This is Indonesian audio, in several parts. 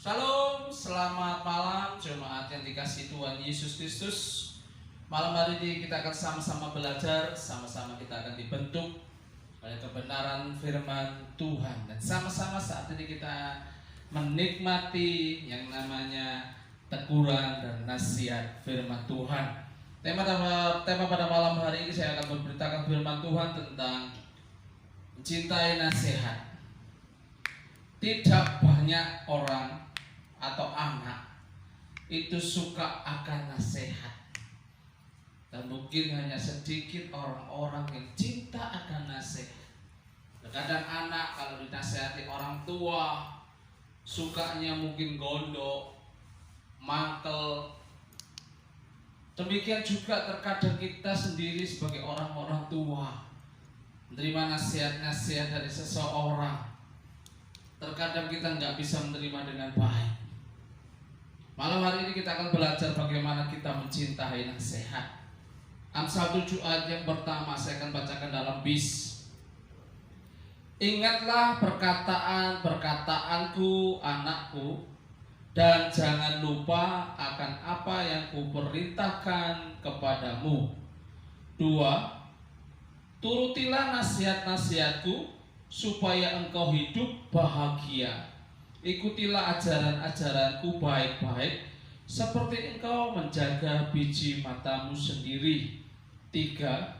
Shalom, selamat malam jemaat yang dikasihi Tuhan Yesus Kristus. Malam hari ini kita akan sama-sama belajar, sama-sama kita akan dibentuk oleh kebenaran firman Tuhan. Dan sama-sama saat ini kita menikmati yang namanya teguran dan nasihat firman Tuhan. Tema pada malam hari ini saya akan memberitakan firman Tuhan tentang mencintai nasihat. Tidak banyak orang atau anak itu suka akan nasihat, dan mungkin hanya sedikit orang-orang yang cinta akan nasihat. Kadang anak kalau dinasihati orang tua sukanya mungkin gondok, mangkel. Demikian juga terkadang kita sendiri sebagai orang-orang tua menerima nasihat-nasihat dari seseorang, terkadang kita nggak bisa menerima dengan baik. Malam hari ini kita akan belajar bagaimana kita mencintai nasihat. Amsal 7 ayat yang pertama saya akan bacakan dalam bis. Ingatlah perkataan-perkataanku anakku, dan jangan lupa akan apa yang kuperintahkan kepadamu. 2. Turutilah nasihat-nasihatku supaya engkau hidup bahagia. Ikutilah ajaran-ajaranku baik-baik, seperti engkau menjaga biji matamu sendiri. 3.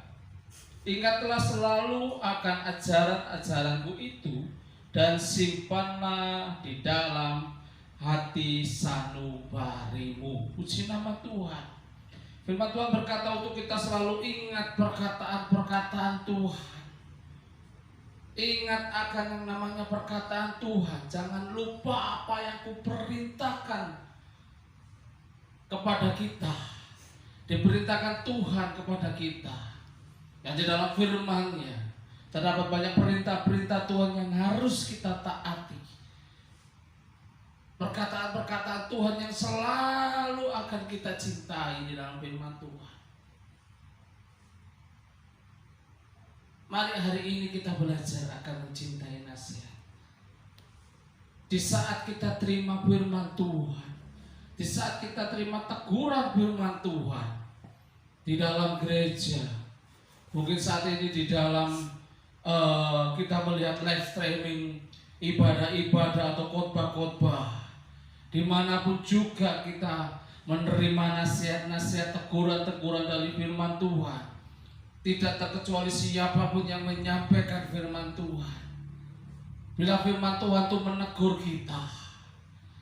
Ingatlah selalu akan ajaran-ajaranku itu, dan simpanlah di dalam hati sanubarimu. Puji nama Tuhan. Firman Tuhan berkata untuk kita selalu ingat perkataan-perkataan Tuhan. Ingat akan yang namanya perkataan Tuhan. Jangan lupa apa yang kuperintahkan kepada kita. Diperintahkan Tuhan kepada kita. Yang di dalam firman-Nya terdapat banyak perintah-perintah Tuhan yang harus kita taati. Perkataan-perkataan Tuhan yang selalu akan kita cintai di dalam firman Tuhan. Mari hari ini kita belajar akan mencintai nasihat. Di saat kita terima firman Tuhan, di saat kita terima teguran firman Tuhan di dalam gereja, mungkin saat ini di dalam kita melihat live streaming ibadah-ibadah atau khotbah-khotbah, dimanapun juga kita menerima nasihat-nasihat, teguran-teguran dari firman Tuhan. Tidak terkecuali siapapun yang menyampaikan firman Tuhan. Bila firman Tuhan itu menegur kita,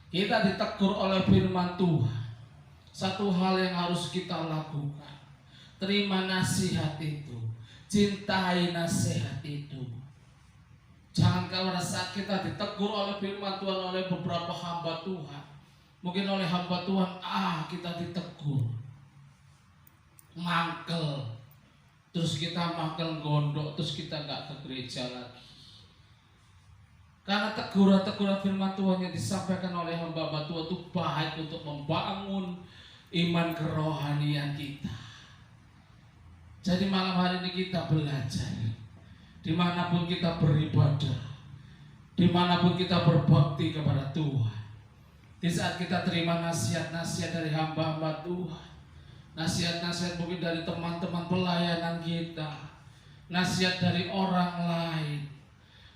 kita ditegur oleh firman Tuhan. Satu hal yang harus kita lakukan, terima nasihat itu, cintai nasihat itu. Jangan pada saat kita ditegur oleh firman Tuhan oleh beberapa hamba Tuhan, mungkin oleh hamba Tuhan, kita ditegur, mangkel, terus kita makan gondok, terus kita nggak ke gereja lagi. Karena teguran-teguran firman Tuhan yang disampaikan oleh hamba-hamba Tuhan itu baik untuk membangun iman kerohanian kita. Jadi malam hari ini kita belajar, dimanapun kita beribadah, dimanapun kita berbakti kepada Tuhan. Di saat kita terima nasihat-nasihat dari hamba-hamba Tuhan, nasihat-nasihat mungkin dari teman-teman pelayanan kita, nasihat dari orang lain,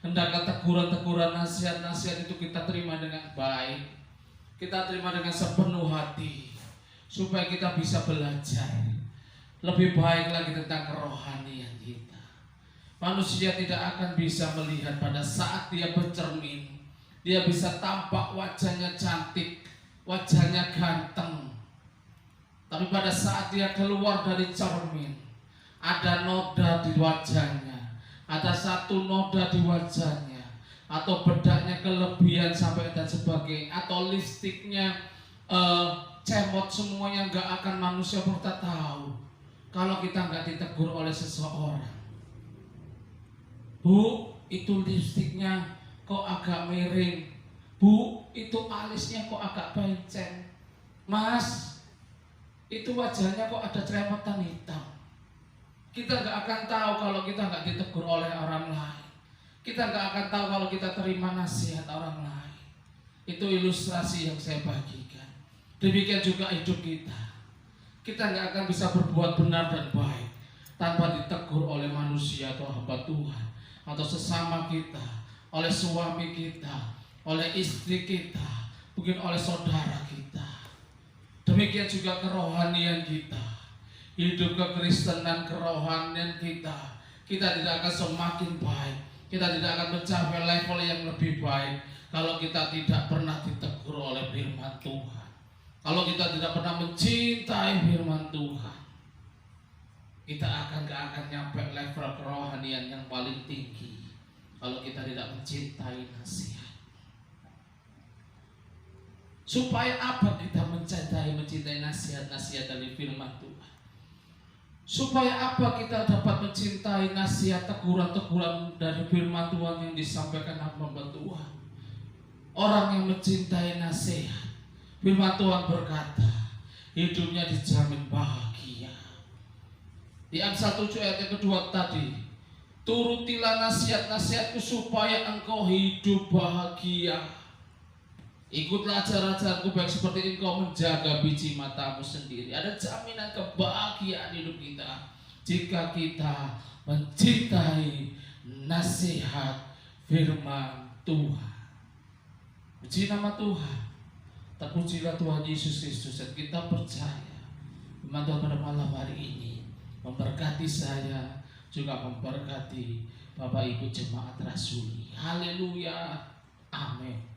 hendaklah teguran-teguran nasihat-nasihat itu kita terima dengan baik, kita terima dengan sepenuh hati, supaya kita bisa belajar lebih baik lagi tentang kerohanian kita. Manusia tidak akan bisa melihat pada saat dia bercermin, dia bisa tampak wajahnya cantik, wajahnya ganteng, tapi pada saat dia keluar dari cermin, ada noda di wajahnya, ada satu noda di wajahnya, atau bedaknya kelebihan sampai dan sebagainya, atau lipstiknya cemot semuanya, nggak akan manusia pernah tahu kalau kita nggak ditegur oleh seseorang. Bu, itu lipstiknya kok agak miring. Bu, itu alisnya kok agak benceng. Mas, itu wajahnya kok ada ceremotan hitam. Kita nggak akan tahu kalau kita nggak ditegur oleh orang lain. Kita nggak akan tahu kalau kita terima nasihat orang lain. Itu ilustrasi yang saya bagikan. Demikian juga hidup kita. Kita nggak akan bisa berbuat benar dan baik tanpa ditegur oleh manusia atau hamba Tuhan, atau sesama kita, oleh suami kita, oleh istri kita, mungkin oleh saudara kita. Demikian juga kerohanian kita, hidup kekristenan kerohanian kita. Kita tidak akan semakin baik, kita tidak akan mencapai level yang lebih baik kalau kita tidak pernah ditegur oleh firman Tuhan. Kalau kita tidak pernah mencintai firman Tuhan, kita gak akan nyampe level kerohanian yang paling tinggi kalau kita tidak mencintai nasihat. Supaya apa kita mencintai nasihat dari firman Tuhan? Supaya apa kita dapat mencintai nasihat, teguran-teguran dari firman Tuhan yang disampaikan hamba Tuhan? Orang yang mencintai nasihat, firman Tuhan berkata, hidupnya dijamin bahagia. Di Amsal 7 ayat yang kedua tadi, turutilah nasihat-nasihatku supaya engkau hidup bahagia. Ikutlah ajaran-ajaranku baik seperti engkau menjaga biji matamu sendiri. Ada jaminan kebahagiaan hidup kita jika kita mencintai nasihat firman Tuhan. Puji nama Tuhan. Terpujilah Tuhan Yesus Kristus. Dan kita percaya firman Tuhan pada malam hari ini memberkati saya, juga memberkati Bapak Ibu jemaat rasuli. Haleluya. Amin.